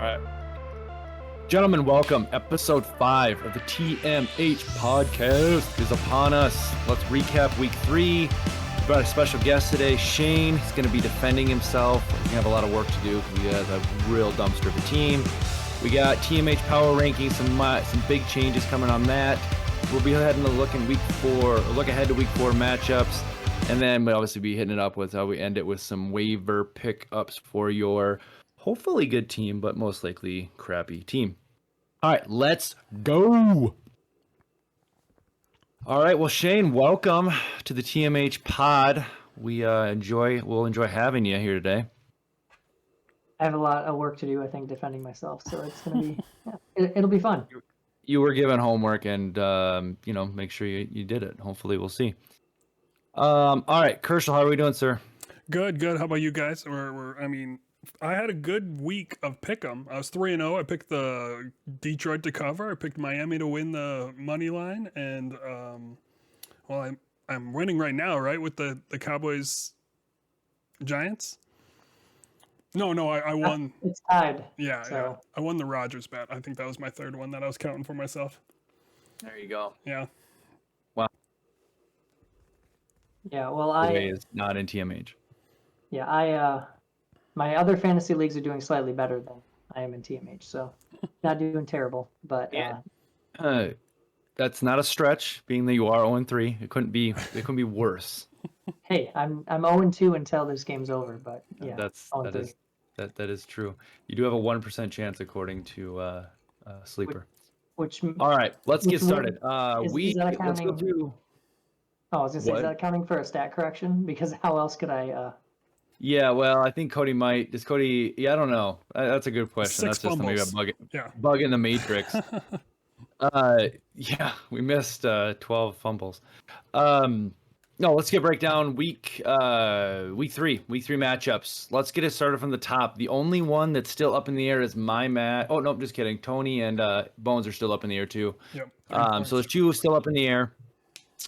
All right. Gentlemen, welcome. Episode 5 of the TMH podcast is upon us. Let's recap week 3. We brought a special guest today, Shane. He's going to be defending himself. We're going to have a lot of work to do because he has a real dumpster of a team. We got TMH power rankings, some big changes coming on that. We'll be heading to look ahead to week 4 matchups. And then we'll obviously be hitting it up with how we end it with some waiver pickups for your hopefully good team, but most likely crappy team. All right, let's go. All right, well, Shane, welcome to the TMH pod. We'll enjoy having you here today. I have a lot of work to do, I think, defending myself, so it's gonna be it'll be fun. You were given homework, and make sure you did it. Hopefully, we'll see. All right, Kershal, how are we doing, sir? Good. How about you guys? I had a good week of pick'em. I was 3-0. I picked the Detroit to cover. I picked Miami to win the money line, and I'm winning right now, right, with the Cowboys Giants. No, I won. It's tied. Yeah. I won the Rodgers bet. I think that was my third one that I was counting for myself. There you go. Yeah. Wow. Yeah. Well, I is not in TMH. Yeah, my other fantasy leagues are doing slightly better than I am in TMH, so not doing terrible. But that's not a stretch, being that you are 0-3. It couldn't be worse. Hey, I'm 0-2 until this game's over. But yeah, that is true. You do have a 1% chance according to Sleeper. All right, let's get started. Is that let's go through. Oh, I was gonna say, is that accounting for a stat correction? Because how else could I? Yeah, well, I think Cody might. Does Cody? Yeah, I don't know. That's a good question. 6 That's fumbles. just something bug in the matrix. Yeah, we missed 12 fumbles. No, let's get breakdown week 3 matchups. Let's get it started from the top. The only one that's still up in the air is my match. Oh no, just kidding. Tony and Bones are still up in the air too. Yep. So there's 2 still up in the air.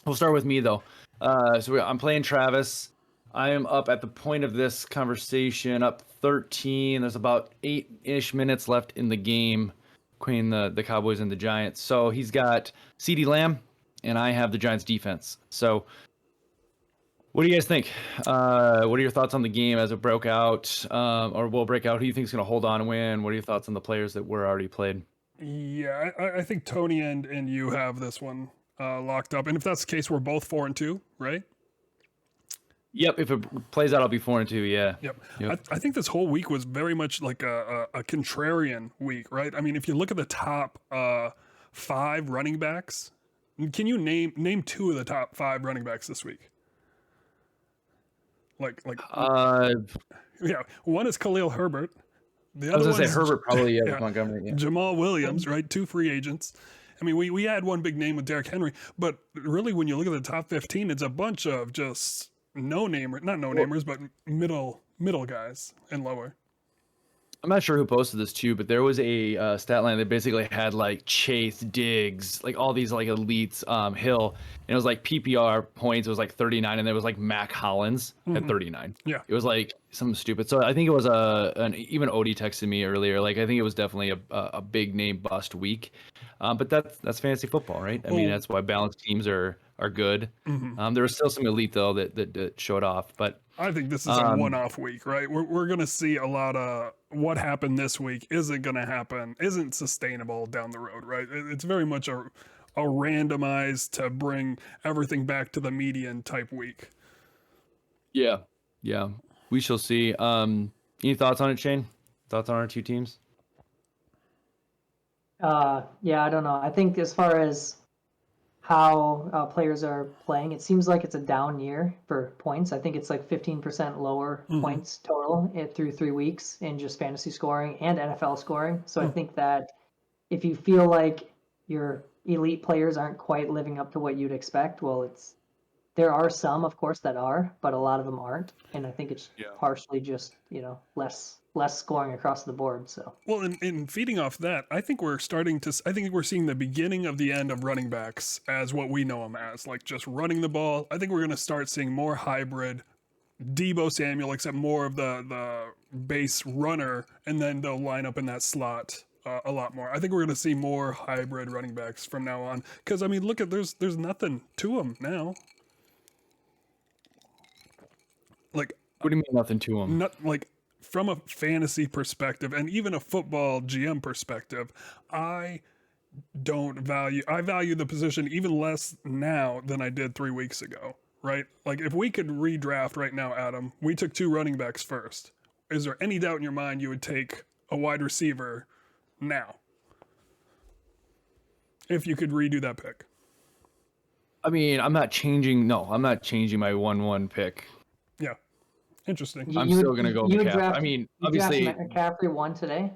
We'll start with me though. I'm playing Travis. I am up at the point of this conversation, up 13. There's about 8-ish minutes left in the game between the Cowboys and the Giants. So he's got CeeDee Lamb, and I have the Giants defense. So what do you guys think? What are your thoughts on the game as it broke out, or will break out? Who do you think is going to hold on and win? What are your thoughts on the players that were already played? Yeah, I think Tony and you have this one locked up. And if that's the case, we're both 4-2, right? Yep, if it plays out, I'll be 4-2. Yeah. Yep. I think this whole week was very much like a contrarian week, right? I mean, if you look at the top 5 running backs, can you name 2 of the top 5 running backs this week? Yeah, one is Khalil Herbert. I was gonna say Herbert probably with Montgomery. Yeah. Jamal Williams, right? 2 free agents. I mean, we had one big name with Derrick Henry, but really, when you look at the top 15, it's a bunch of just not no-namers, but middle guys and lower. I'm not sure who posted this too, but there was a stat line that basically had like Chase, Diggs, like all these like elites, Hill, and it was like PPR points. It was like 39, and there was like Mac Hollins at 39. Yeah, it was like something stupid. So I think it was even Odie texted me earlier. Like I think it was definitely a big name bust week. But that's fantasy football, right? I mean, that's why balanced teams are good. Mm-hmm. There was still some elite though that showed off, but I think this is a one-off week, right? We're going to see a lot of what happened this week isn't going to happen, isn't sustainable down the road, right? It's very much a randomized to bring everything back to the median type week. Yeah, we shall see. Any thoughts on it, Shane? Thoughts on our 2 teams? Yeah, I don't know. I think as far as how players are playing, it seems like it's a down year for points. I think it's like 15% lower points total through 3 weeks in just fantasy scoring and NFL scoring. So I think that if you feel like your elite players aren't quite living up to what you'd expect, well, there are some, of course, that are, but a lot of them aren't. And I think it's partially just, less scoring across the board. So well, in feeding off that, I think we're seeing the beginning of the end of running backs as what we know them as, like just running the ball. I think we're going to start seeing more hybrid Debo Samuel, except more of the base runner, and then they'll line up in that slot a lot more. I think we're going to see more hybrid running backs from now on. Because, I mean, look at, there's nothing to them now. Like, What do you mean nothing to him? not like from a fantasy perspective and even a football GM perspective, I value the position even less now than I did 3 weeks ago, right? Like if we could redraft right now, Adam, we took 2 running backs first. Is there any doubt in your mind you would take a wide receiver now? If you could redo that pick. I mean, I'm not changing my 1-1 pick. Yeah. Interesting. I'm still going to go McCaffrey. I mean, obviously McCaffrey 1 today.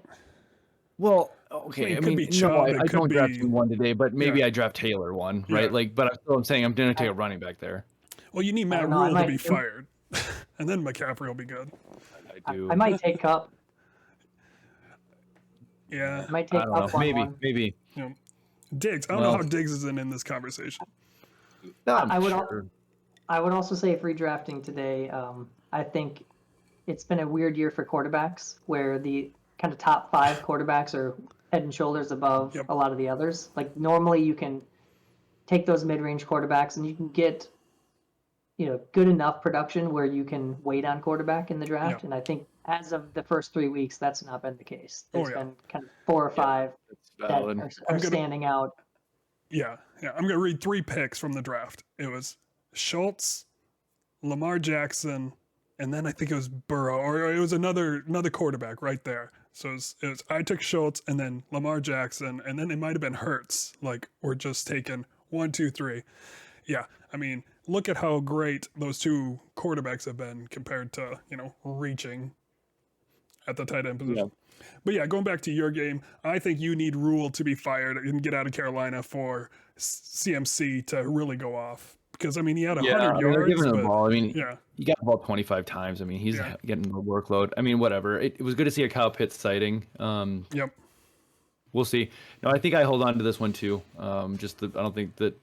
Well, okay. It I could mean, be no, Chubb, I it could don't draft be- him 1 today, but maybe Yeah. I draft Taylor 1, right? Yeah. Like, but I'm saying I'm going to take a running back there. Well, you need Matt don't know, I Rule to be might- fired. And then McCaffrey will be good. I do. I might take Cup. Yeah. I might I take don't know. Cup 1-1. Maybe. Diggs. I don't know how Diggs is in this conversation. No, I'm I would sure. I would also say if redrafting today, I think it's been a weird year for quarterbacks where the kind of top 5 quarterbacks are head and shoulders above Yep. a lot of the others. Like normally you can take those mid-range quarterbacks and you can get, good enough production where you can wait on quarterback in the draft. Yep. And I think as of the first 3 weeks, that's not been the case. There's yeah. been kind of 4 or 5 That's that valid. are standing out. Yeah. I'm going to read 3 picks from the draft. It was Schultz, Lamar Jackson, and then I think it was Burrow, or it was another quarterback right there. So it was I took Schultz and then Lamar Jackson, and then it might have been Hurts. Like we're just taking 1, 2, 3. Yeah, I mean, look at how great those 2 quarterbacks have been compared to reaching at the tight end position. Yeah. But yeah, going back to your game, I think you need Rule to be fired and get out of Carolina for CMC to really go off. Because, I mean, he had 100 they're yards. giving him the But, ball. I mean, yeah. he got the ball 25 times. I mean, he's Yeah. getting the workload. I mean, whatever. It was good to see a Kyle Pitts sighting. Yep. We'll see. No, I think I hold on to this one too. I don't think that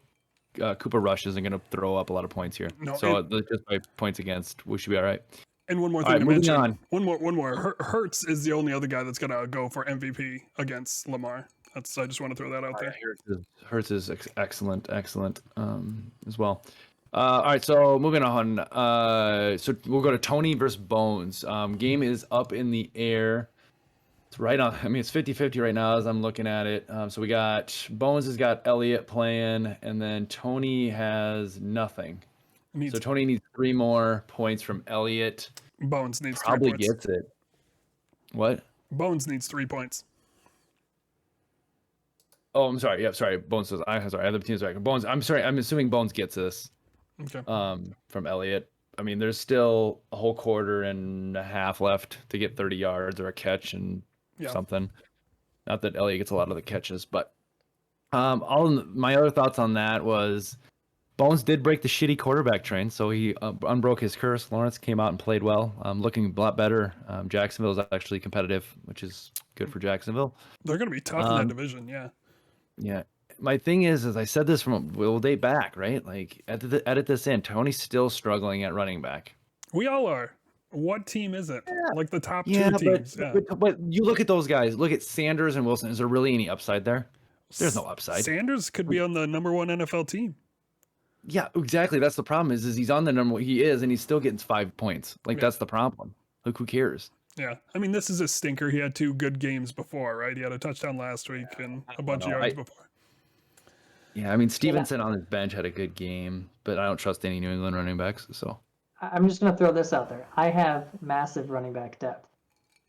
Cooper Rush isn't going to throw up a lot of points here. No, So just by points against, we should be all right. And one more All thing right, to moving mention. on. One more. Hertz is the only other guy that's going to go for MVP against Lamar. I just want to throw that out there. Hurts is excellent as well. All right, so moving on. So we'll go to Tony versus Bones. Game is up in the air. It's right on. I mean, it's 50-50 right now as I'm looking at it. So we got Bones has got Elliott playing, and then Tony has nothing. So Tony needs 3 more points from Elliott. Bones needs 3 Probably points. gets it. What? Bones needs 3 points. Oh, I'm sorry. Yeah, sorry. Bones says I have the teams right. Bones. I'm sorry. I'm assuming Bones gets this. Okay. From Elliott. I mean, there's still a whole quarter and a half left to get 30 yards or a catch and something. Not that Elliott gets a lot of the catches, but my other thoughts on that was Bones did break the shitty quarterback train, so he unbroke his curse. Lawrence came out and played well, looking a lot better. Jacksonville is actually competitive, which is good for Jacksonville. They're going to be tough in that division, yeah. Yeah. My thing is I said this from a day back, right? Like, edit this in. Tony's still struggling at running back. We all are. What team is it? Like the top 2 Yeah, teams. but you look at those guys. Look at Sanders and Wilson. Is there really any upside there? There's no upside. Sanders could be on the number 1 NFL team. Yeah, exactly. That's the problem. Is he's on the number? He is, and he's still getting 5 points. Like that's the problem. Like who cares? Yeah, I mean this is a stinker. He had 2 good games before, right? He had a touchdown last week and a bunch of yards before. Yeah, I mean Stevenson on his bench had a good game, but I don't trust any New England running backs. So I'm just going to throw this out there. I have massive running back depth.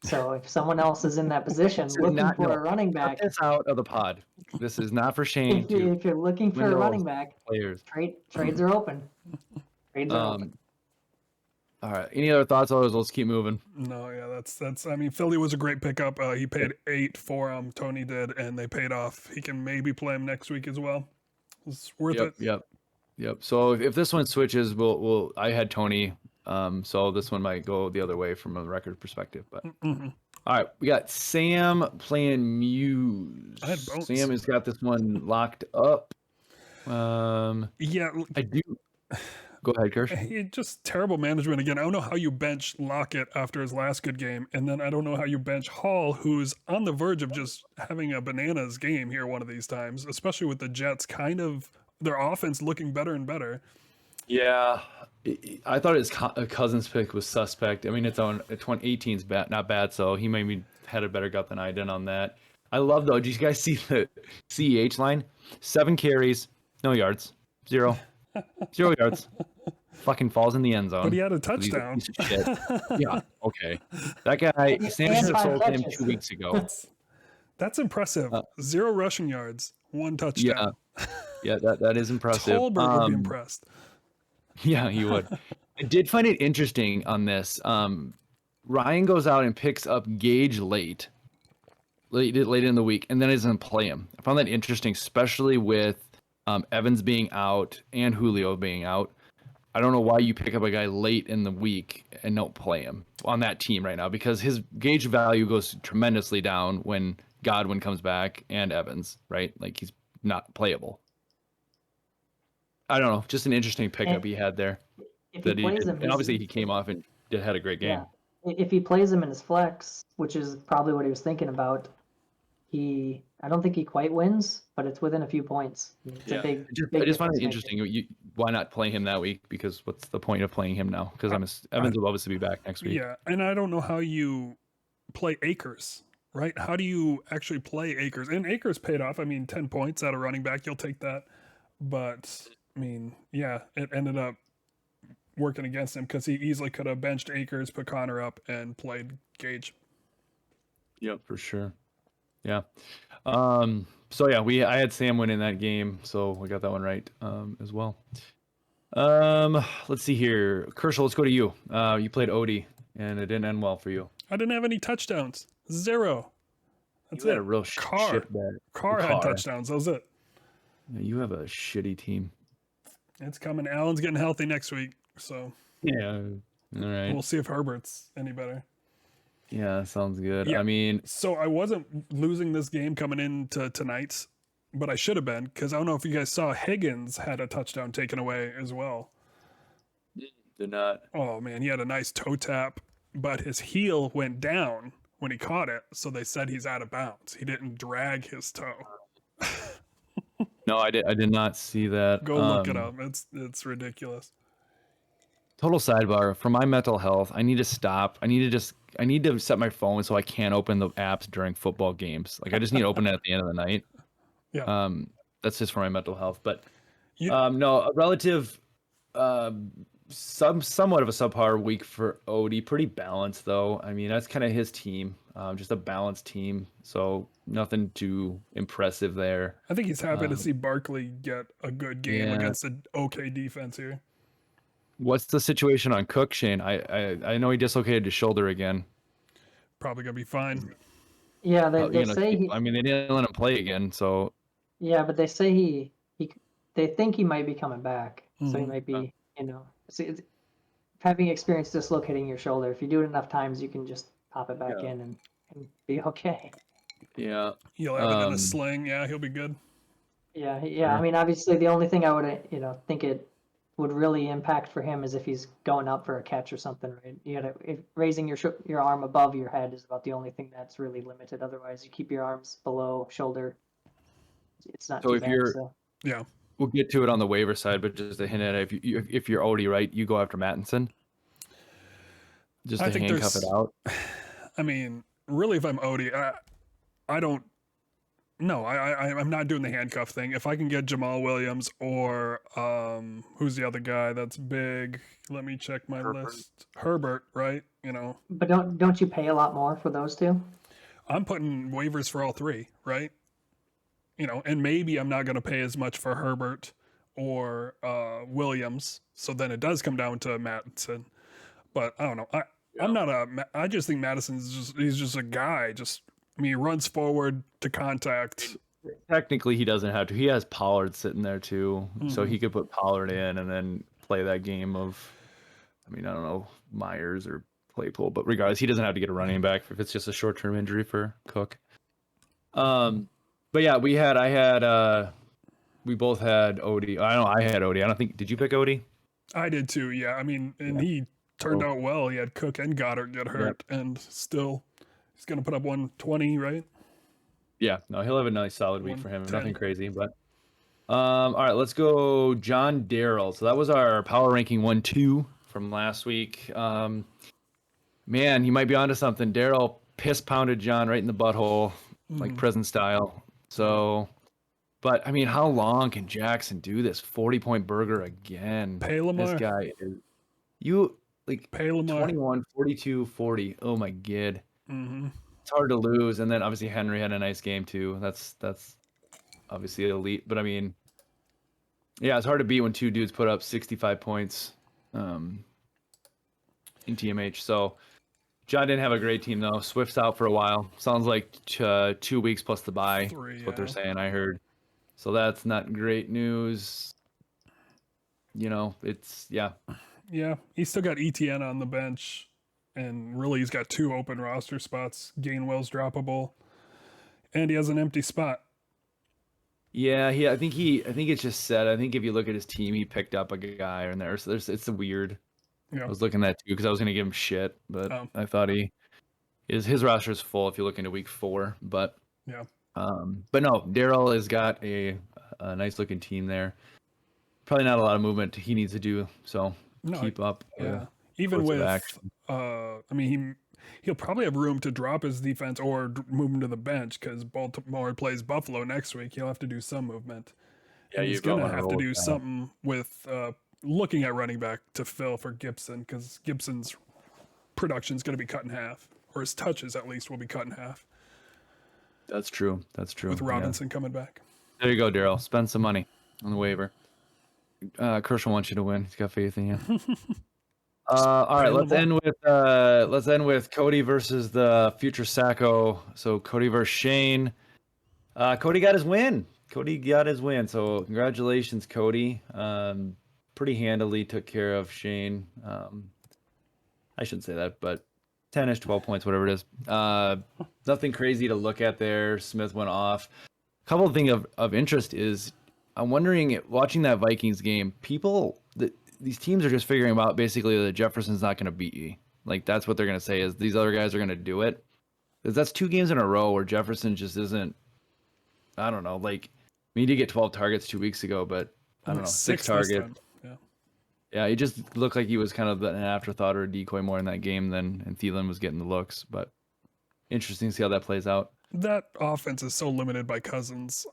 So if someone else is in that position looking for a running back, cut this out of the pod. This is not for Shane. if you're looking for a running back, players. Trades are open. Trades are open. All right. Any other thoughts? Otherwise, let's keep moving. No, yeah, that's. I mean, Philly was a great pickup. He paid 8 for him. Tony did, and they paid off. He can maybe play him next week as well. It's worth it. Yep. So if this one switches, we'll. I had Tony. So this one might go the other way from a record perspective. But all right, we got Sam playing Muse. I had Bones. Sam has got this one locked up. Yeah, I do. Go ahead, Kirsch. Just terrible management again. I don't know how you bench Lockett after his last good game, and then I don't know how you bench Hall, who's on the verge of just having a bananas game here one of these times, especially with the Jets kind of their offense looking better and better. Yeah, I thought his Cousins pick was suspect. I mean, it's on 2018's bad, not bad, so he maybe had a better gut than I did on that. I love though. Did you guys see the CEH line? 7 carries, no yards, 0 yards. Fucking falls in the end zone. But he had a 'cause he's touchdown. piece of shit. Yeah, okay. That guy, Sam should have sold him 2 weeks ago. That's impressive. 0 rushing yards, 1 touchdown. Yeah, that is impressive. Tolbert would be impressed. Yeah, he would. I did find it interesting on this. Ryan goes out and picks up Gage late in the week, and then doesn't play him. I found that interesting, especially with Evans being out and Julio being out. I don't know why you pick up a guy late in the week and don't play him on that team right now, because his Gage value goes tremendously down when Godwin comes back and Evans, right? Like he's not playable. I don't know, just an interesting pickup he had there. If he plays him, and obviously he came off and had a great game. Yeah. If he plays him in his flex, which is probably what he was thinking about, I don't think he quite wins, but it's within a few points. It's a big I just find it interesting. Why not play him that week? Because what's the point of playing him now? Because Evans will obviously be back next week. Yeah, and I don't know how you play Akers, right? How do you actually play Akers? And Akers paid off. I mean, 10 points out of running back, you'll take that. But I mean, yeah, it ended up working against him because he easily could have benched Akers, put Connor up, and played Gage. Yep, for sure. Yeah. So yeah, I had Sam win in that game, so we got that one right as well. Let's see here. Kershaw, let's go to you. You played Odie, and it didn't end well for you. I didn't have any touchdowns. 0. That's you it. had a real Carr had touchdowns. That was it. Yeah, you have a shitty team. It's coming. Allen's getting healthy next week, so yeah. All right. We'll see if Herbert's any better. Yeah, sounds good. Yeah. I mean, so I wasn't losing this game coming into tonight's, but I should have been, because I don't know if you guys saw Higgins had a touchdown taken away as well. Did not. Oh man, he had a nice toe tap, but his heel went down when he caught it, so they said he's out of bounds. He didn't drag his toe. No, I did not see that. Go look it up. It's ridiculous. Total sidebar. For my mental health, I need to stop. I need to set my phone so I can't open the apps during football games. Like I just need to open it at the end of the night. Yeah. That's just for my mental health. But no, a relative, somewhat of a subpar week for Odie. Pretty balanced though. I mean, that's kind of his team. Just a balanced team. So nothing too impressive there. I think he's happy to see Barkley get a good game against an okay defense here. What's the situation on Cook, Shane? I know he dislocated his shoulder again. Probably gonna be fine. Yeah, they say I mean, they didn't let him play again, so. Yeah, but they say they think he might be coming back, so he might be, it's having experience dislocating your shoulder. If you do it enough times, you can just pop it back in and be okay. Yeah. He'll have it in a sling. Yeah, he'll be good. Yeah. I mean, obviously, the only thing I would, think it would really impact for him is if he's going up for a catch or something, right? You gotta raising your arm above your head is about the only thing that's really limited. Otherwise, you keep your arms below shoulder. It's not. So too if bad, you're, yeah, we'll get to it on the waiver side, but just to hint at it, if you're Odie, right, you go after Mattinson. Just to handcuff it out. I mean, really, if I'm Odie, I don't. No, I'm not doing the handcuff thing. If I can get Jamal Williams or who's the other guy that's big? Let me check my list. Herbert, right? But don't you pay a lot more for those two? I'm putting waivers for all three, right? And maybe I'm not going to pay as much for Herbert or Williams. So then it does come down to Mattison. But I don't know. I just think he's just a guy. He runs forward to contact. Technically, he doesn't have to. He has Pollard sitting there too, so he could put Pollard in and then play that game of, I don't know, Myers or Claypool. But regardless, he doesn't have to get a running back if it's just a short-term injury for Cook. But yeah, we both had Odie. I had Odie. I don't think. Did you pick Odie? I did too. Yeah, I mean, and Yeah. he turned So, out well. He had Cook and Goddard get yeah. hurt, and still he's gonna put up 120, right? Yeah. No, he'll have a nice solid week for him. 110. Nothing crazy, but all right, let's go John Darrell. So that was our power ranking 1-2 from last week. Man, he might be onto something. Darrell piss pounded John right in the butthole, like prison style. So, but I mean, how long can Jackson do this 40-point burger again? Pay This Lamar. guy is you like Pay Lamar. 21, 42, 40. Oh my god. Mm-hmm. It's hard to lose. And then obviously Henry had a nice game too. That's obviously elite. But I mean, yeah, it's hard to beat when two dudes put up 65 points in TMH. So John didn't have a great team though. Swift's out for a while. Sounds like 2 weeks plus the bye. 3, That's what they're yeah. saying. I heard. So that's not great news. You know, it's yeah. Yeah, he's still got ETN on the bench, and really he's got 2 open roster spots. Gainwell's droppable, and he has an empty spot. Yeah, I think it's just said. I think if you look at his team, he picked up a guy in there. So it's a weird. Yeah. I was looking at that too because I was gonna give him shit, but Oh. I thought his roster is full if you look into week 4. But Yeah. but no, Darrell has got a nice looking team there. Probably not a lot of movement he needs to do. So No, keep up. Yeah. Even course of with, action. I mean, he'll probably have room to drop his defense or move him to the bench because Baltimore plays Buffalo next week. He'll have to do some movement. Yeah, And he's you've got gonna one have to roll do with that. something with looking at running back to fill for Gibson because Gibson's production is going to be cut in half, or his touches at least will be cut in half That's true. That's true. with Yeah. Robinson coming back. There you go, Darrell. Spend some money on the waiver. Kershaw wants you to win. He's got faith in you. All right, Pay let's end with Cody versus the future Sacco. So Cody versus Shane. Cody got his win. So congratulations, Cody. Pretty handily took care of Shane. I shouldn't say that, but 10-ish, 12 points, whatever it is. Nothing crazy to look at there. Smith went off. A couple of things of interest is I'm wondering, watching that Vikings game, these teams are just figuring out basically that Jefferson's not going to beat you. Like, that's what they're going to say is these other guys are going to do it. Because that's 2 games in a row where Jefferson just isn't, I don't know, like, I mean, he did get 12 targets 2 weeks ago, but I don't know, 6 this targets. time. Yeah. Yeah, he just looked like he was kind of an afterthought or a decoy more in that game and Thielen was getting the looks. But interesting to see how that plays out. That offense is so limited by Cousins.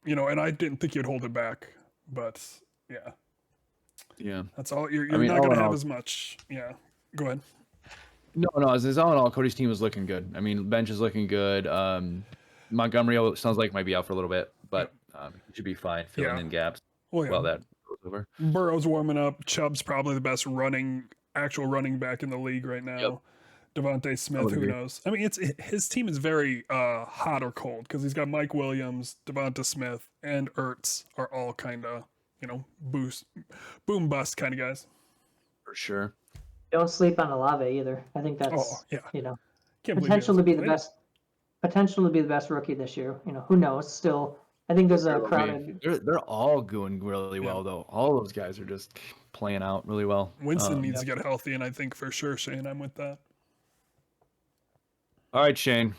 You know, and I didn't think you'd hold it back, but yeah, Yeah. that's all. You're I mean, not all going in to have all- as much. Yeah. Go ahead. No, as all in all, Cody's team is looking good. I mean, bench is looking good. Montgomery sounds like might be out for a little bit, but he should be fine filling Yeah. in gaps Well, yeah. while that goes over. Burrow's warming up. Chubb's probably the best actual running back in the league right now. Yep. Devontae Smith, would who agree. knows? I mean, his team is very hot or cold because he's got Mike Williams, Devonta Smith, and Ertz are all kind of, boom bust kind of guys. For sure. Don't sleep on Olave either. I think that's Oh, yeah. Can't believe he potential to hasn't be the played. best rookie this year. Who knows? Still, I think there's a crowded. They're all going really well though. All those guys are just playing out really well. Winston needs to get healthy, and I think for sure, Shane, I'm with that. All right, Shane.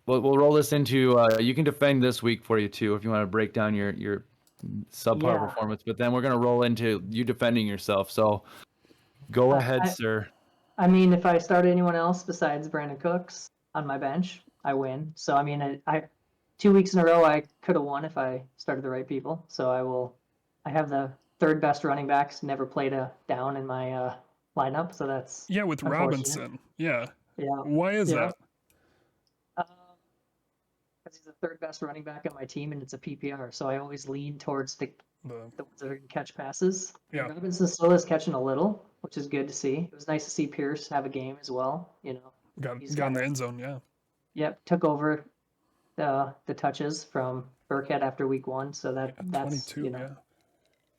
We'll roll this into. You can defend this week for you too if you want to break down your subpar Yeah. performance. But then we're gonna roll into you defending yourself. So go ahead, sir. I mean, if I start anyone else besides Brandon Cooks on my bench, I win. So I mean, I 2 weeks in a row I could have won if I started the right people. So I have the third best running backs. Never played a down in my lineup. So that's Yeah, with unfortunate. Robinson. Yeah. Yeah. Why is Yeah. that? Because he's the third best running back on my team, and it's a PPR. So I always lean towards the ones that can catch passes. Yeah. Robinson still is catching a little, which is good to see. It was nice to see Pierce have a game as well. Got He's in got the it. end zone. Yeah. Yep, took over the touches from Burkhead after week 1. So that's 22. Yeah.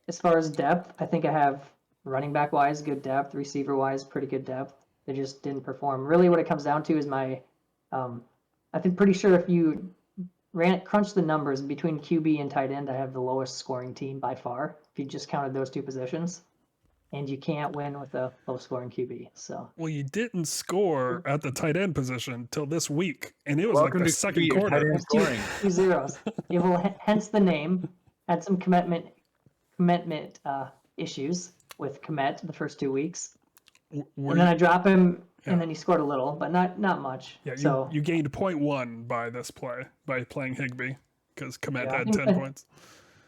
As far as depth, I think I have running back wise good depth, receiver wise pretty good depth. They just didn't perform. Really, what it comes down to is my. I think pretty sure if you crunched the numbers between QB and tight end. I have the lowest scoring team by far. If you just counted those two positions, and you can't win with a low scoring QB. So Well, you didn't score at the tight end position till this week, and it was Welcome like the to second QB, your tight quarter. end there's scoring. two zeros. It will, hence the name. Had some commitment issues with Komet the first 2 weeks, Were and then you- I drop him, Yeah. and then he scored a little, but not much. yeah, So you gained 0.1 by this play by playing Higbee because Komet Yeah, I had think 10 that- points.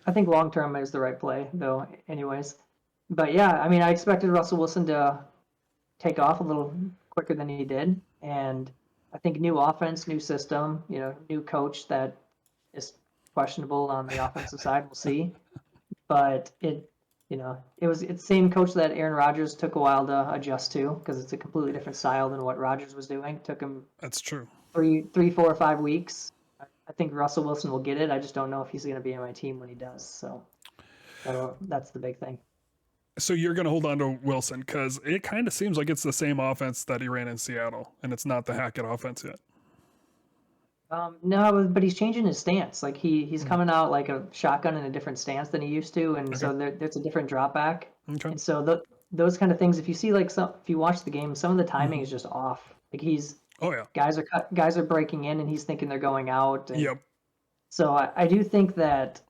I think long term is the right play, though. Anyways, but yeah, I mean, I expected Russell Wilson to take off a little quicker than he did, and I think new offense, new system, new coach that is questionable on the offensive side. We'll see, but it's the same coach that Aaron Rodgers took a while to adjust to because it's a completely different style than what Rodgers was doing. Took him That's true. 3, 4, or 5 weeks. I think Russell Wilson will get it. I just don't know if he's going to be on my team when he does. So that's the big thing. So you're going to hold on to Wilson because it kind of seems like it's the same offense that he ran in Seattle, and it's not the Hackett offense yet. No, but he's changing his stance. Like he's coming out like a shotgun in a different stance than he used to, and so there's a different drop back. Okay. And so those kind of things, if you see if you watch the game, some of the timing is just off. Like Oh yeah. guys are breaking in, and he's thinking they're going out. And Yep. So I do think that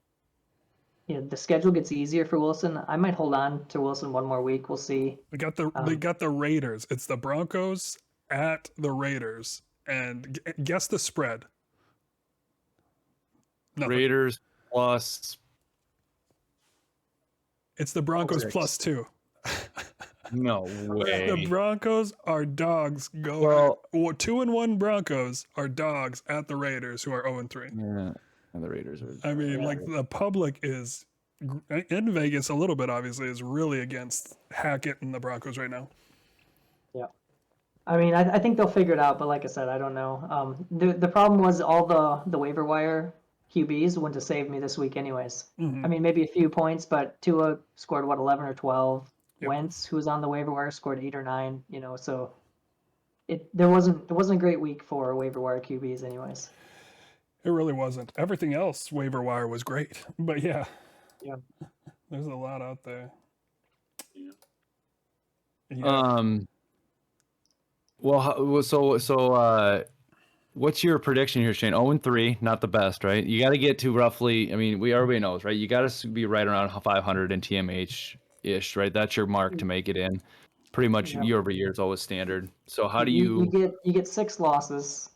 the schedule gets easier for Wilson. I might hold on to Wilson one more week. We'll see. They got the Raiders. It's the Broncos at the Raiders, and guess the spread. Nothing. Raiders plus. It's the Broncos 6. +2. No way. The Broncos are dogs going. Well- 2-1 Broncos are dogs at the Raiders, who are 0-3. Yeah, and the Raiders are. I mean, like the public is in Vegas a little bit. Obviously, is really against Hackett and the Broncos right now. Yeah. I mean, I think they'll figure it out, but like I said, I don't know. The problem was all the waiver wire QBs went to save me this week anyways. Mhm. I mean, maybe a few points, but Tua scored 11 or 12. Yep. Wentz, who was on the waiver wire, scored 8 or 9. So there wasn't a great week for waiver wire QBs anyways. It really wasn't. Everything else waiver wire was great, but yeah, Yeah. there's a lot out there. Yeah. Yeah. Well, so what's your prediction here, Shane? 0-3, not the best, right? You got to get to roughly. I mean, everybody knows, right? You got to be right around 500 in TMH ish, right? That's your mark to make it in. Pretty much Yeah. year over year is always standard. So how do you? You get 6 losses?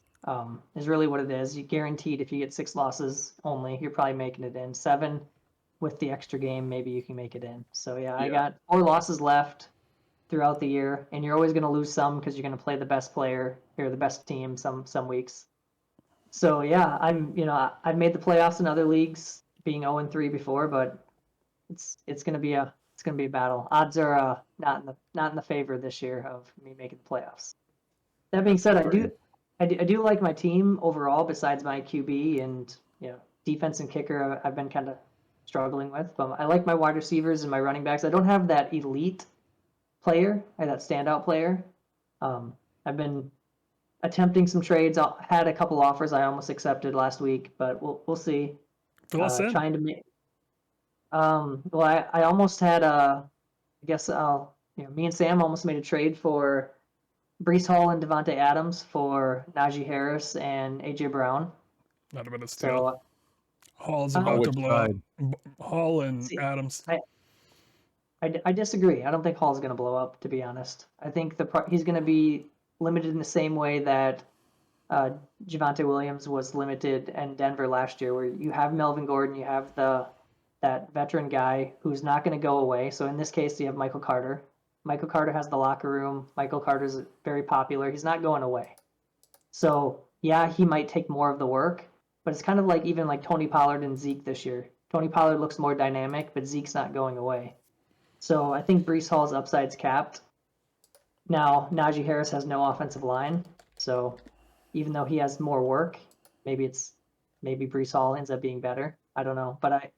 Is really what it is. You guaranteed if you get 6 losses only, you're probably making it in. 7 with the extra game, maybe you can make it in. So yeah, I got 4 losses left throughout the year, and you're always going to lose some because you're going to play the best player or the best team some weeks. So yeah, I've made the playoffs in other leagues being 0-3 before, but it's going to be a battle. Odds are not in the favor this year of me making the playoffs. That being said, I do like my team overall. Besides my QB and defense and kicker, I've been kind of struggling with. But I like my wide receivers and my running backs. I don't have that elite player or that standout player. I've been attempting some trades. I had a couple offers I almost accepted last week, but we'll see. Fill us in. Trying to make. Well, I almost had I guess me and Sam almost made a trade for Brees Hall and Devontae Adams for Najee Harris and AJ Brown. Not a bit of steal. So Hall's Oh, about to which blow side? up. Hall and See, Adams. I disagree. I don't think Hall's going to blow up, to be honest. I think he's going to be limited in the same way that Javonte Williams was limited in Denver last year, where you have Melvin Gordon, you have that veteran guy who's not going to go away. So in this case, you have Michael Carter. Michael Carter has the locker room. Michael Carter's very popular. He's not going away. So yeah, he might take more of the work, but it's kind of like even like Tony Pollard and Zeke this year. Tony Pollard looks more dynamic, but Zeke's not going away. So I think Brees Hall's upside's capped. Now, Najee Harris has no offensive line, so even though he has more work, maybe Brees Hall ends up being better. I don't know, but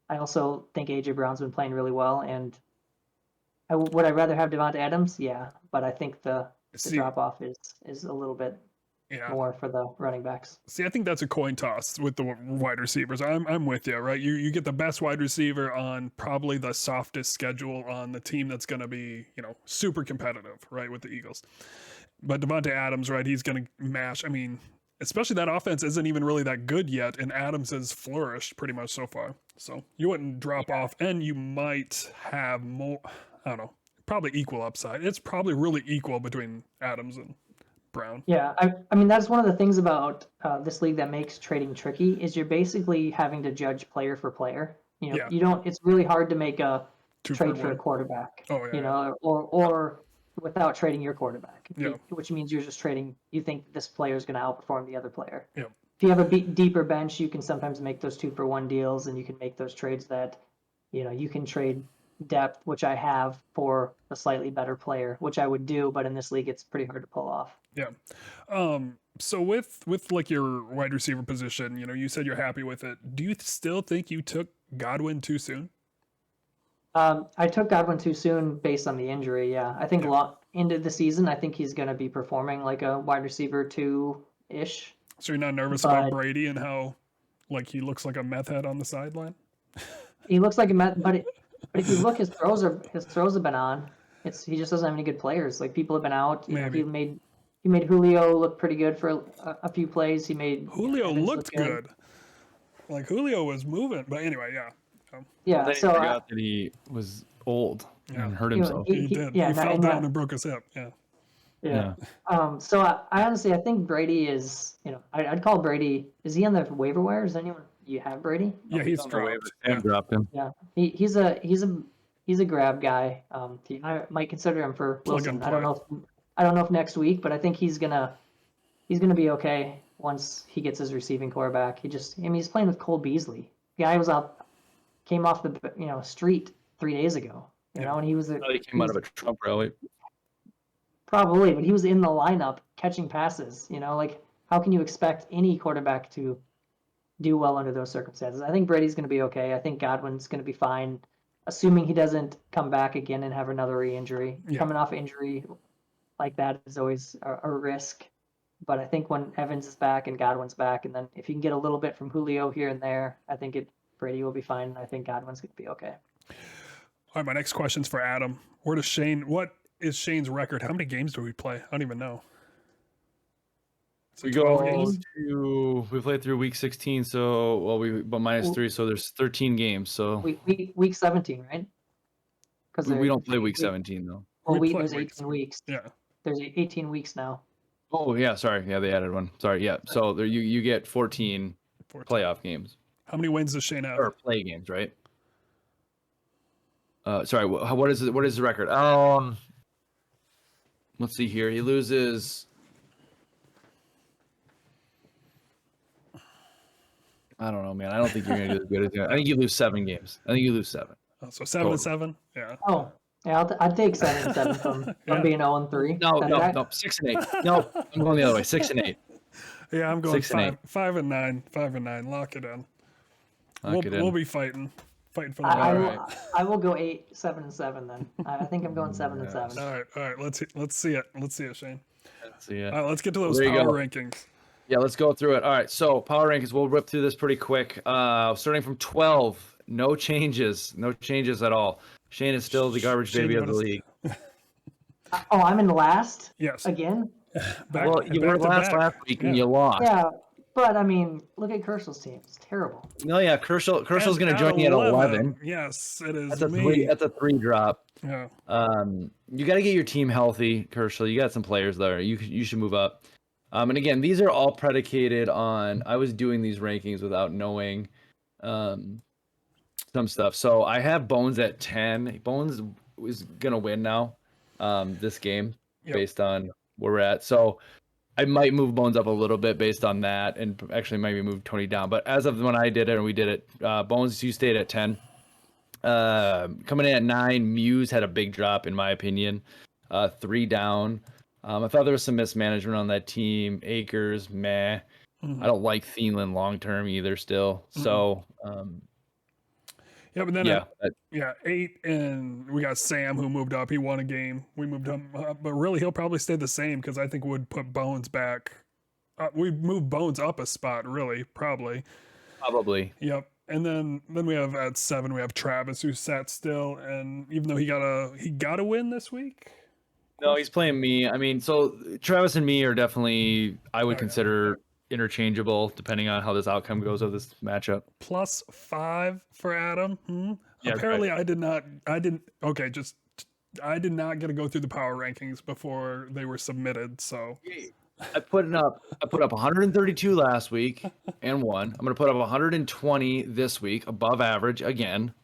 I also think AJ Brown's been playing really well, and would I rather have Devontae Adams? Yeah, but I think the See, drop off is a little bit. Yeah. more for the running backs. See, I think that's a coin toss with the wide receivers. I'm with you, right? You get the best wide receiver on probably the softest schedule on the team that's going to be, super competitive, right, with the Eagles. But Devontae Adams, right, he's going to mash. I mean, especially that offense isn't even really that good yet, and Adams has flourished pretty much so far. So you wouldn't drop off, and you might have more, I don't know, probably equal upside. It's probably really equal between Adams and Brown. Yeah, I mean that's one of the things about this league that makes trading tricky is you're basically having to judge player for player. Yeah. You don't. It's really hard to make a Two trade for a one. quarterback. Oh, yeah, or without trading your quarterback. Yeah. Which means you're just trading. You think this player is going to outperform the other player. Yeah. If you have a deeper bench, you can sometimes make those 2-for-1 deals, and you can make those trades that, you can trade depth, which I have, for a slightly better player, which I would do, but in this league, it's pretty hard to pull off. Yeah. So with like your wide receiver position, you said you're happy with it. Do you still think you took Godwin too soon? I took Godwin too soon based on the injury. Yeah, I think into the season, I think he's going to be performing like a wide receiver 2-ish. So you're not nervous about Brady and how, like, he looks like a meth head on the sideline? He looks like a meth, but if you look, his throws have been on. He just doesn't have any good players. Like, people have been out. He made Julio look pretty good for a few plays. Julio looked good. Like, Julio was moving, but anyway, yeah. Yeah, then he forgot that he was old and hurt himself. He did. He fell down and broke his hip. Yeah. So I honestly, I think Brady is, I'd call Brady. Is he on the waiver wire? Is anyone you have Brady? Yeah, he's dropped. Dropped him. Yeah, he's a grab guy. I might consider him for Wilson. I don't know if next week, but I think he's gonna be okay once he gets his receiving core back. He's playing with Cole Beasley. The guy came off the street 3 days ago. And he was he came out of a Trump rally. Probably, but he was in the lineup catching passes. Like, how can you expect any quarterback to do well under those circumstances? I think Brady's going to be okay. I think Godwin's going to be fine, assuming he doesn't come back again and have another re-injury. Yeah. Coming off injury like that is always a risk. But I think when Evans is back and Godwin's back, and then if you can get a little bit from Julio here and there, I think Brady will be fine, and I think Godwin's going to be okay. All right, my next question's for Adam. What is Shane's record? How many games do we play? I don't even know. We played through week 16, but minus 3, so there's 13 games. So week 17, right? Because we don't play week 17 though. Well, there's 18 weeks. Yeah. There's 18 weeks now. Oh yeah, sorry. Yeah, they added one. Sorry. Yeah. So there you get 14 playoff games. How many wins does Shane have? Or play games, right? Sorry. What is it? What is the record? Let's see here. He loses. I don't know, man. I don't think you're gonna do as good as you. I think you lose 7 games. I think you lose 7. Oh, so 7-7. Yeah. Oh, yeah. I'd take 7-7 from being 0-3. No, 6-8. No, I'm going the other way. 6-8. Yeah, I'm going 6-8. 5-9. 5-9. Lock it in. We'll be fighting for the I will go 7-7 then. I think I'm going 7-7. All right. Let's see it. Let's see it, Shane. Let's see it. All right, let's get to those power rankings. Yeah, let's go through it. All right, so power rankings. We'll rip through this pretty quick. Starting from 12, no changes at all. Shane is still the garbage baby of the league. I'm in last. Yes. Again. You were last week and you lost. Yeah, but I mean, look at Kershaw's team. It's terrible. No, yeah, Kershaw's going to join you at 11. Yes, it is. That's a 3 drop. Yeah. You got to get your team healthy, Kershaw. You got some players there. You should move up. And again, these are all predicated on. I was doing these rankings without knowing some stuff. So I have Bones at 10. Bones is gonna win now this game based on where we're at. So I might move Bones up a little bit based on that, and actually maybe move Tony down. But as of when I did it and we did it, Bones, you stayed at 10. Coming in at 9, Muse had a big drop in my opinion. 3 down. I thought there was some mismanagement on that team. Akers, meh. I don't like Thielen long term either still. So but then 8, and we got Sam who moved up. He won a game. We moved him up, but really he'll probably stay the same because I think we'd put Bones back We moved Bones up a spot, really, probably. Probably. Yep. And then we have at 7 we have Travis who sat still, and even though he got a win this week. No, he's playing me. I mean, so Travis and me are definitely, I would Oh, yeah. consider interchangeable depending on how this outcome goes of this matchup. +5 for Adam. Yeah, Apparently, I did not get to go through the power rankings before they were submitted. So I put up 132 last week and won. I'm gonna put up 120 this week, above average again.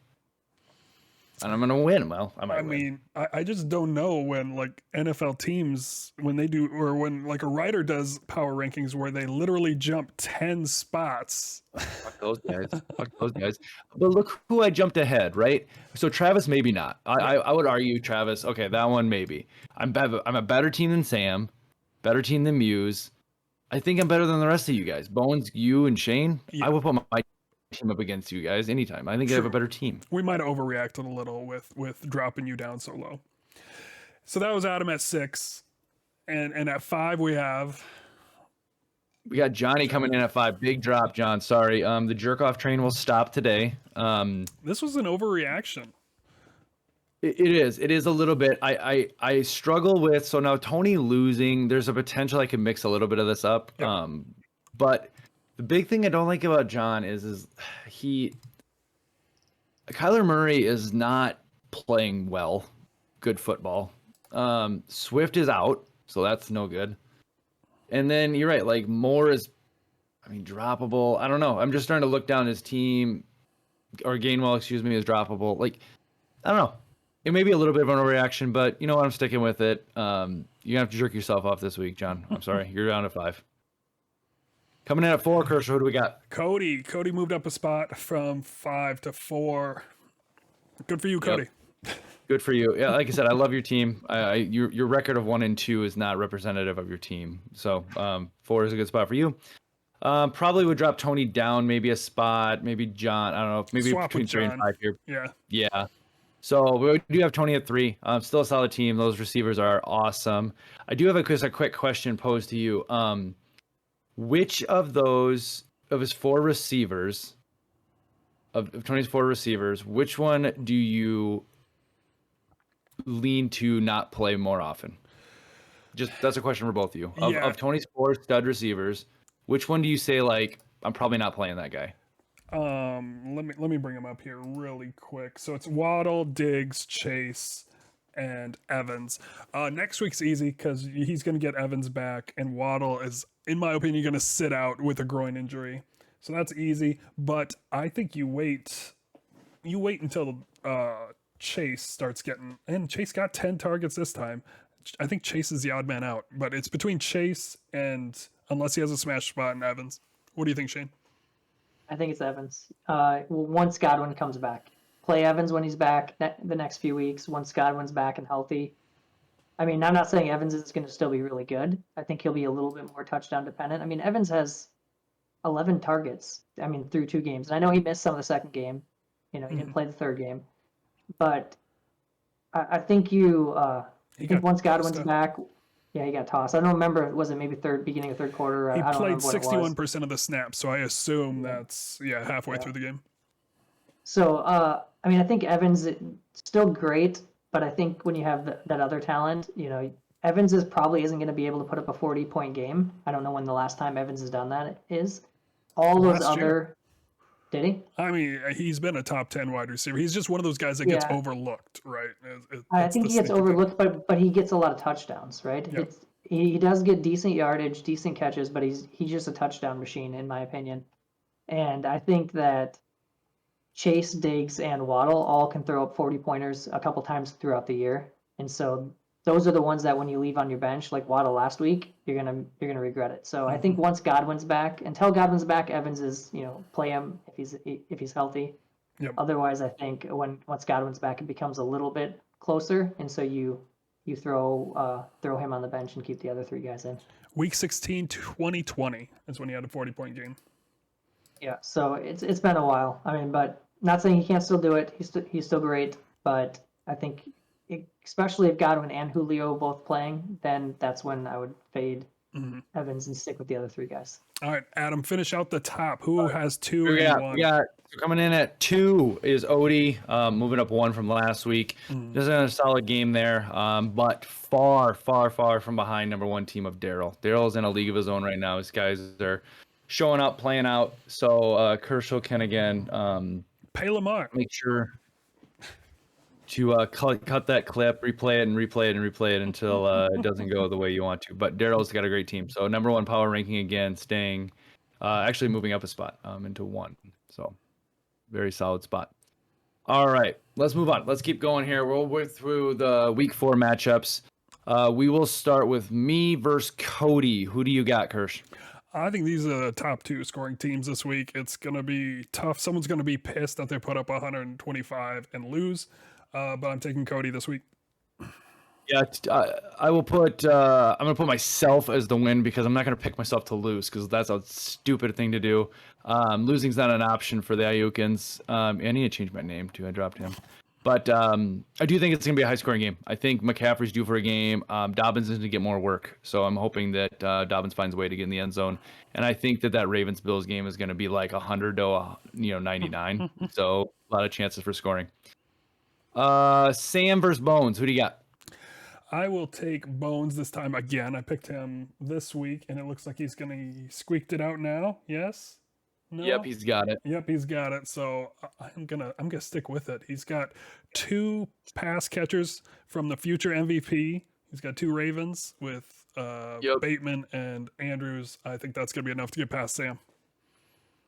And I'm gonna win. Well, I might win. mean, I just don't know when like NFL teams when they do or when like a writer does power rankings where they literally jump 10 spots. Fuck those guys. Fuck those guys. But look who I jumped ahead, right? So Travis, maybe not. I would argue Travis. Okay, that one maybe. I'm a better team than Sam, better team than Muse. I think I'm better than the rest of you guys. Bones, you, and Shane. Yeah. I would put my team up against you guys anytime. I think I have a better team. We might have overreacted a little with dropping you down so low. So that was Adam at 6, and at 5 we got Johnny coming in at 5. Big drop, John. Sorry. The jerk off train will stop today. This was an overreaction. It is. It is a little bit. I struggle with. So now Tony losing. There's a potential I could mix a little bit of this up. Yep. But the big thing I don't like about John is Kyler Murray is not playing well, good football. Swift is out, so that's no good. And then you're right, like Moore is, droppable. I don't know. I'm just starting to look down his team, or Gainwell, excuse me, is droppable. Like, I don't know. It may be a little bit of an overreaction, but you know what? I'm sticking with it. You're gonna have to jerk yourself off this week, John. I'm sorry. You're down to 5. Coming in at 4, Kershaw, who do we got? Cody moved up a spot from 5 to 4. Good for you, Cody. Yep. Good for you. Yeah, like I said, I love your team. Your record of 1 and 2 is not representative of your team. So 4 is a good spot for you. Probably would drop Tony down maybe a spot. Maybe John. I don't know. Maybe Swap between with 3 and John. 5 here. Yeah. Yeah. So we do have Tony at 3. Still a solid team. Those receivers are awesome. I do have a quick question posed to you. Which of his 4 receivers, of Tony's 4 receivers, which one do you lean to not play more often? Just that's a question for both of you. Of Tony's 4 stud receivers, which one do you say like I'm probably not playing that guy? Let me bring him up here really quick. So it's Waddle, Diggs, Chase, and Evans. Next week's easy because he's going to get Evans back, and Waddle is, in my opinion, going to sit out with a groin injury. So that's easy. But I think you wait until Chase starts getting, and Chase got 10 targets this time. I think Chase is the odd man out, but it's between Chase and, unless he has a smash spot, and Evans. What do you think, Shane? I think it's Evans. Once Godwin comes back. Play Evans when he's back the next few weeks, once Godwin's back and healthy. I mean, I'm not saying Evans is going to still be really good. I think he'll be a little bit more touchdown dependent. I mean, Evans has 11 targets, through 2 games. And I know he missed some of the second game. He didn't play the third game. But I think once Godwin's back, yeah, he got tossed. I don't remember, was it maybe beginning of third quarter? He I don't played remember what it was. 61% of the snaps, so I assume that's halfway through the game. So, I think Evans is still great, but I think when you have that other talent, Evans probably isn't going to be able to put up a 40-point game. I don't know when the last time Evans has done that is. All those other... Did he? I mean, he's been a top 10 wide receiver. He's just one of those guys that gets overlooked, right? I think he gets overlooked, but he gets a lot of touchdowns, right? Yep. He does get decent yardage, decent catches, but he's just a touchdown machine, in my opinion. And I think that Chase, Diggs, and Waddle all can throw up 40-pointers a couple times throughout the year. And so those are the ones that when you leave on your bench, like Waddle last week, you're gonna regret it. So I think once Godwin's back, until Godwin's back, Evans is, play him if he's healthy. Yep. Otherwise, I think once Godwin's back, it becomes a little bit closer, and so you throw him on the bench and keep the other 3 guys in. Week 16, 2020 is when he had a 40-point game. Yeah, so it's been a while. But not saying he can't still do it. He's still great, but I think especially if Godwin and Julio both playing, then that's when I would fade Evans and stick with the other 3 guys. All right, Adam, finish out the top. Who has 2 We and got, 1? we got coming in at 2 is Odie, moving up 1 from last week. Just a solid game there, but far from behind number 1 team of Daryl. Daryl's in a league of his own right now. His guys are showing up, playing out. So Kershaw can again Pay Lamar. make sure to cut that clip, replay it until it doesn't go the way you want to. But Daryl's got a great team. So number 1 power ranking again, staying actually moving up a spot into 1. So very solid spot. All right, let's move on. Let's keep going here. We'll work through the week 4 matchups. We will start with me versus Cody. Who do you got, Kirsch? I think these are the top 2 scoring teams this week. It's going to be tough. Someone's going to be pissed that they put up 125 and lose, but I'm taking Cody this week. Yeah, I will put. I'm gonna put myself as the win because I'm not gonna pick myself to lose because that's a stupid thing to do. Losing's not an option for the Ayukans. I need to change my name too. I dropped him, but I do think it's gonna be a high-scoring game. I think McCaffrey's due for a game. Dobbins is gonna get more work, so I'm hoping that Dobbins finds a way to get in the end zone. And I think that Ravens Bills game is gonna be like 100 to 99. So a lot of chances for scoring. Sam versus Bones. Who do you got? I will take Bones this time again. I picked him this week, and it looks like he's squeaked it out now. Yes? No? Yep, he's got it. Yep, he's got it. So I'm gonna stick with it. He's got 2 pass catchers from the future MVP. He's got 2 Ravens with Bateman and Andrews. I think that's gonna be enough to get past Sam.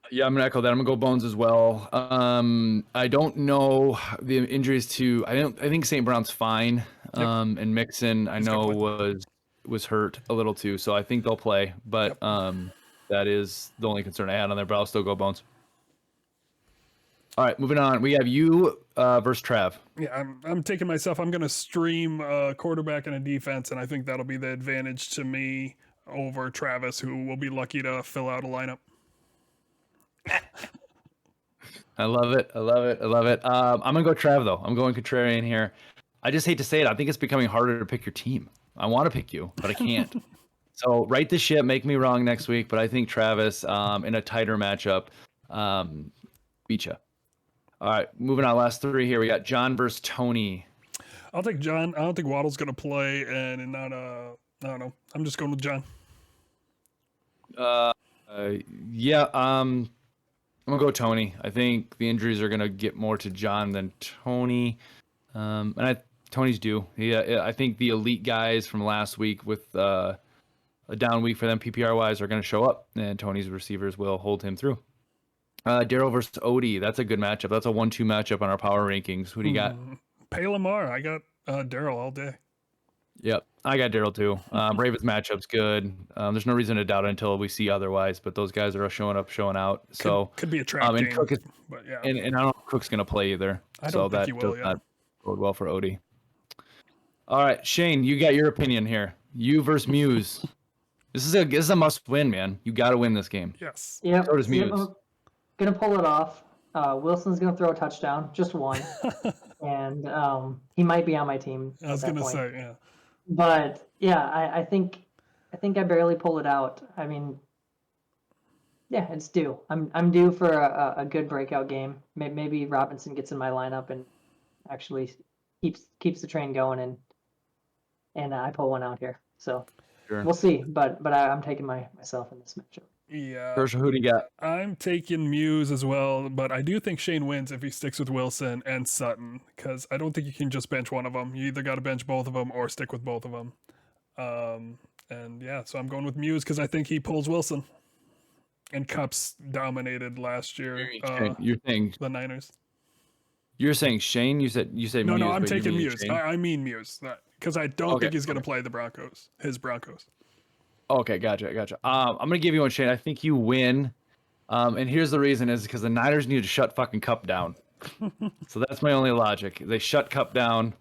Yeah, I'm gonna echo that. I'm gonna go Bones as well. I don't know the injuries to. I think St. Brown's fine. And Mixon, I know was hurt a little too, so I think they'll play. But that is the only concern I had on there. But I'll still go Bones. All right, moving on. We have you versus Trav. Yeah, I'm taking myself. I'm gonna stream a quarterback and a defense, and I think that'll be the advantage to me over Travis, who will be lucky to fill out a lineup. I love it. I'm gonna go Trav though. I'm going contrarian here. I just hate to say it. I think it's becoming harder to pick your team. I want to pick you, but I can't. So right the ship, make me wrong next week. But I think Travis in a tighter matchup beat you. All right, moving on. Last 3 here. We got John versus Tony. I'll take John. I don't think Waddle's gonna play, and not I don't know. I'm just going with John. Yeah. I'm gonna go Tony. I think the injuries are gonna get more to John than Tony. Tony's due. I think the elite guys from last week with a down week for them PPR wise are going to show up, and Tony's receivers will hold him through. Daryl versus Odie. That's a good matchup. That's a 1-2 matchup on our power rankings. Who do you got? Pay Lamar. I got Daryl all day. Yep, I got Daryl too. Ravens matchup's good. There's no reason to doubt it until we see otherwise. But those guys are showing up, showing out. So could be a trap game. Cook is, but yeah, and I don't know if Cook's going to play either. I don't think he will. Does not bode well for Odie. All right, Shane, you got your opinion here. You versus Muse. This is a must win, man. You got to win this game. Yes. Yep. So does Muse. I'm gonna pull it off. Wilson's gonna throw a touchdown, just one, and he might be on my team. I was gonna say, yeah. But yeah, I think I barely pull it out. I mean, yeah, it's due. I'm due for a good breakout game. Maybe Robinson gets in my lineup and actually keeps the train going, and I pull one out here. So sure. We'll see. But I'm taking myself in this matchup. Yeah. First, who do you got? I'm taking Muse as well, but I do think Shane wins if he sticks with Wilson and Sutton, because I don't think you can just bench one of them. You either got to bench both of them or stick with both of them. And yeah, so I'm going with Muse because I think he pulls Wilson. And Cup's dominated last year. You're saying the Niners. You're saying Shane? You said Muse. No, I'm taking Muse. I mean Muse, because I don't think he's going to play the Broncos. His Broncos. Okay, gotcha. I'm gonna give you one, Shane. I think you win, and here's the reason: is because the Niners need to shut fucking Cup down. So that's my only logic. They shut Cup down.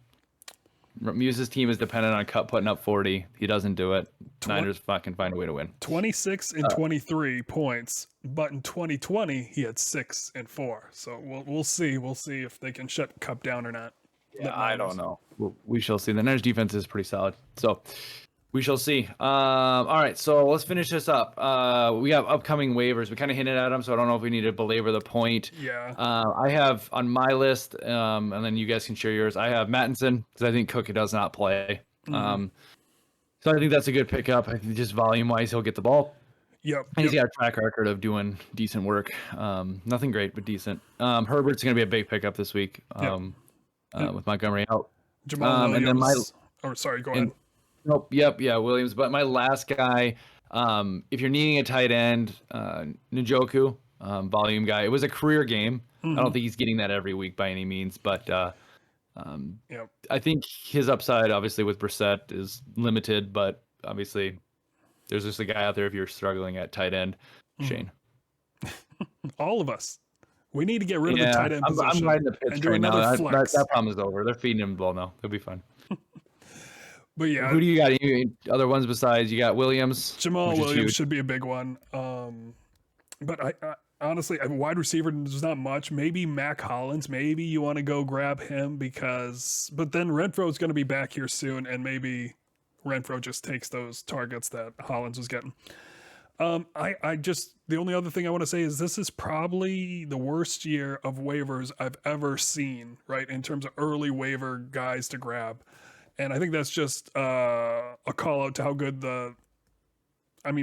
Muse's team is dependent on Cup putting up 40. He doesn't do it. Niners fucking find a way to win. 26 and 23 points, but in 2020 he had 6 and 4. So we'll see. We'll see if they can shut Cup down or not. Yeah, I don't know. We shall see. The Niners defense is pretty solid. So. We shall see. All right, so let's finish this up. We have upcoming waivers. We kind of hinted at them, so I don't know if we need to belabor the point. Yeah. I have on my list, and then you guys can share yours. I have Mattinson because I think Cook does not play. So I think that's a good pickup. I think just volume-wise, he'll get the ball. Yep. And he's got a track record of doing decent work. Nothing great, but decent. Herbert's going to be a big pickup this week with Montgomery out. Jamal Williams. And then sorry, go ahead. Williams. But my last guy, if you're needing a tight end, Njoku, volume guy. It was a career game. I don't think he's getting that every week by any means, but I think his upside, obviously, with Brissett is limited, but obviously there's just a guy out there if you're struggling at tight end, Shane. All of us. We need to get rid of the tight end position. I'm riding the Pitts and do train another now. flex. That problem is over. They're feeding him the ball now. They'll be fine. But yeah. Who do you got? Any other ones besides? You got Williams? Jamal Williams should be a big one. But I honestly, a wide receiver, there's not much. Maybe Mac Hollins. Maybe you want to go grab him but then Renfro's going to be back here soon, and maybe Renfro just takes those targets that Hollins was getting. The only other thing I want to say is this is probably the worst year of waivers I've ever seen, right? In terms of early waiver guys to grab. And I think that's just a call out to how good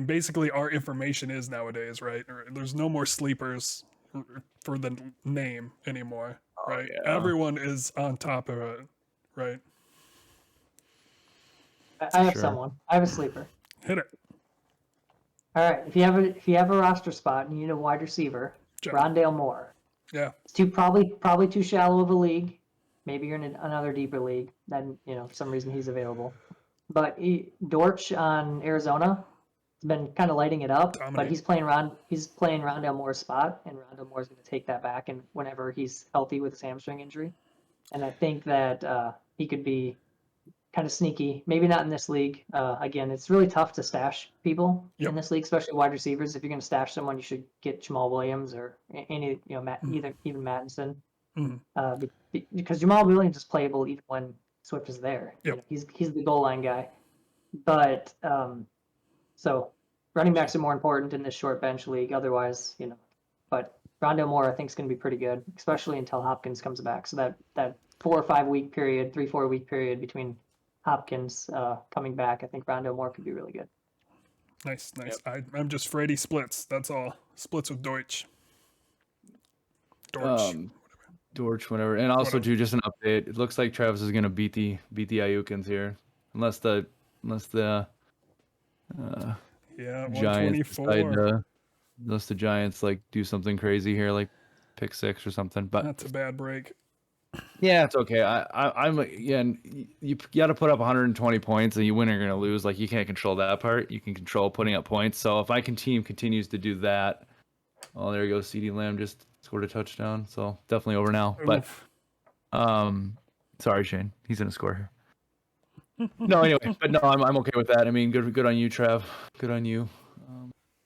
basically our information is nowadays, right? There's no more sleepers for the name anymore, right? Yeah. Everyone is on top of it, right? I have someone. I have a sleeper. Hit it. All right. If you have a roster spot and you need a wide receiver, Rondale Moore. Yeah. It's probably too shallow of a league. Maybe you're in another deeper league. Then for some reason he's available. But Dortch on Arizona has been kind of lighting it up. Dominate. But he's playing Rondale Moore's spot, and Rondale Moore's going to take that back, and whenever he's healthy with his hamstring injury, and I think that he could be kind of sneaky. Maybe not in this league. Again, it's really tough to stash people in this league, especially wide receivers. If you're going to stash someone, you should get Jamal Williams or any, even Mattinson, because Jamal Williams is playable even when Swift is there. Yep. He's the goal line guy. But so running backs are more important in this short bench league. Otherwise, but Rondale Moore I think is going to be pretty good, especially until Hopkins comes back. So that 4 or 5 week period, 3-4 week period between Hopkins coming back, I think Rondale Moore could be really good. Nice. Yep. I'm just afraid he splits. That's all. Splits with Dortch. Dortch, whatever. And also, too, just an update. It looks like Travis is going to beat the Ayukins here, unless the Giants decide unless the Giants do something crazy here, like pick 6 or something. But that's a bad break. Yeah, it's okay. And you got to put up 120 points, and you win or you're going to lose. You can't control that part. You can control putting up points. So if team continues to do that, oh, there you go. CeeDee Lamb just scored a touchdown, so definitely over now. But sorry, Shane, he's gonna score here. No, anyway, but no, I'm okay with that. I mean, good on you, Trav. Good on you.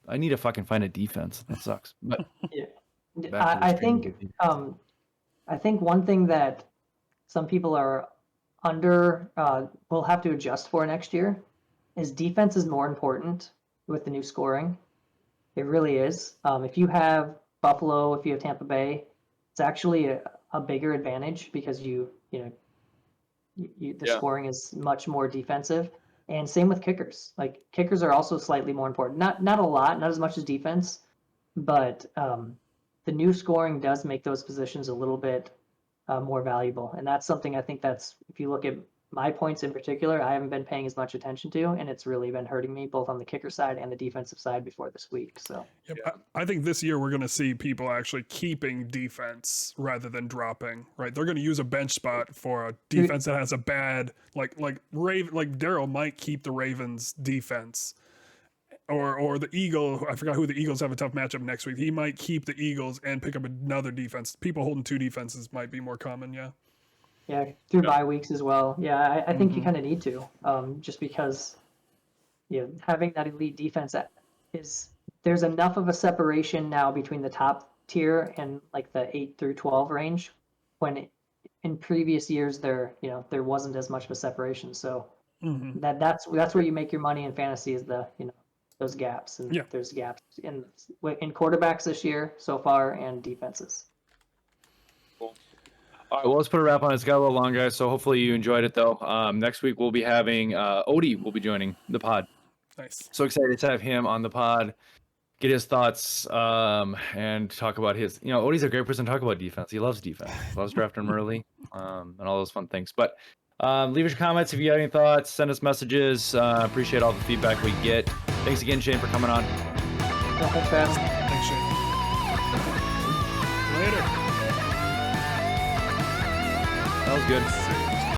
I need to fucking find a defense. That sucks. But yeah, I think one thing that some people are will have to adjust for next year is defense is more important with the new scoring. It really is. If you have Buffalo, if you have Tampa Bay, it's actually a bigger advantage because the scoring is much more defensive. And same with kickers. Kickers are also slightly more important. Not a lot, not as much as defense, but the new scoring does make those positions a little bit more valuable. And that's something I think if you look at my points in particular, I haven't been paying as much attention to, and it's really been hurting me both on the kicker side and the defensive side before this week. So I think this year we're going to see people actually keeping defense rather than dropping, right? They're going to use a bench spot for a defense that has a bad, like Daryl might keep the Ravens defense or the Eagle. I forgot who the Eagles have a tough matchup next week. He might keep the Eagles and pick up another defense. People holding 2 defenses might be more common. Yeah. Yeah, through bye weeks as well. Yeah, I think you kind of need to, just because, having that elite defense there's enough of a separation now between the top tier and the 8 through 12 range, when in previous years there wasn't as much of a separation. So That's where you make your money in fantasy, is the those gaps, and there's gaps in quarterbacks this year so far and defenses. Cool. All right, well, let's put a wrap on it. It's got a little long, guys, so hopefully you enjoyed it, though. Next week, we'll be having Odie will be joining the pod. Nice. So excited to have him on the pod, get his thoughts, and talk about his. Odie's a great person to talk about defense. He loves defense. Loves drafting him early, and all those fun things. But leave us your comments if you have any thoughts. Send us messages. Appreciate all the feedback we get. Thanks again, Shane, for coming on. Yeah, thanks for having me. Thanks, Shane. Later. That was good. See ya.